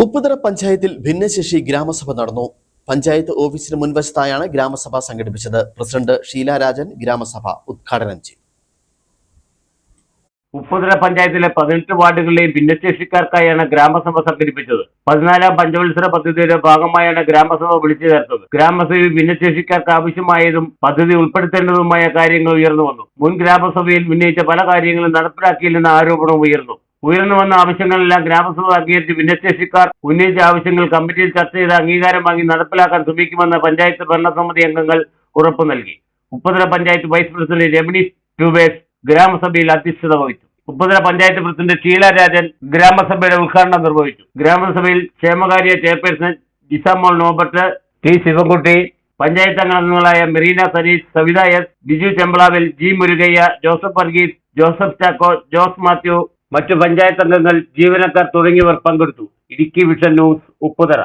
ഉപ്പുതറ പഞ്ചായത്തിൽ ഭിന്നശേഷി ഗ്രാമസഭ നടന്നു. പഞ്ചായത്ത് ഓഫീസിന് മുൻവശത്തായാണ് ഗ്രാമസഭ സംഘടിപ്പിച്ചത്. പ്രസിഡന്റ് ഷീല രാജൻ ഗ്രാമസഭ ഉദ്ഘാടനം ചെയ്തു. ഉപ്പുതറ പഞ്ചായത്തിലെ 18 വാർഡുകളിലെയും ഭിന്നശേഷിക്കാർക്കായാണ് ഗ്രാമസഭ സംഘടിപ്പിച്ചത്. 14ാം പഞ്ചവത്സര പദ്ധതിയുടെ ഭാഗമായാണ് ഗ്രാമസഭ വിളിച്ചു ചേർത്തത്. ഗ്രാമസഭയിൽ ഭിന്നശേഷിക്കാർക്ക് ആവശ്യമായതും പദ്ധതി ഉൾപ്പെടുത്തേണ്ടതുമായ കാര്യങ്ങൾ ഉയർന്നു വന്നു. മുൻ ഗ്രാമസഭയിൽ ഉന്നയിച്ച പല കാര്യങ്ങളും നടപ്പിലാക്കിയില്ലെന്ന ആരോപണം ഉയർന്നു വന്ന ആവശ്യങ്ങളെല്ലാം ഗ്രാമസഭ അംഗീകരിച്ച് ഭിന്നശേഷിക്കാർ ഉന്നയിച്ച ആവശ്യങ്ങൾ കമ്മിറ്റിയിൽ ചർച്ച ചെയ്ത് അംഗീകാരം വാങ്ങി നടപ്പിലാക്കാൻ ശ്രമിക്കുമെന്ന് പഞ്ചായത്ത് ഭരണസമിതി അംഗങ്ങൾ ഉറപ്പു നൽകി. ഉപ്പുതറ പഞ്ചായത്ത് വൈസ് പ്രസിഡന്റ് രമണി ട്യൂബേസ് ഗ്രാമസഭയിൽ അധ്യക്ഷത വഹിച്ചു. ഉപ്പുതറ പഞ്ചായത്ത് പ്രസിഡന്റ് ഷീല രാജൻ ഗ്രാമസഭയുടെ ഉദ്ഘാടനം നിർവഹിച്ചു. ഗ്രാമസഭയിൽ ക്ഷേമകാര്യ chairperson Jisamol Norbert, T Sivankutty, panchayat അംഗങ്ങളായ Mereena Saneesh, Savitha S, Biju Chempalavil, G Murugaiah, Joseph Varghese, Joseph Chacko, Jose Mathew, മറ്റു പഞ്ചായത്ത് അംഗങ്ങൾ, ജീവനക്കാർ തുടങ്ങിയവർ പങ്കെടുത്തു. Idukki vision news, Upputhara.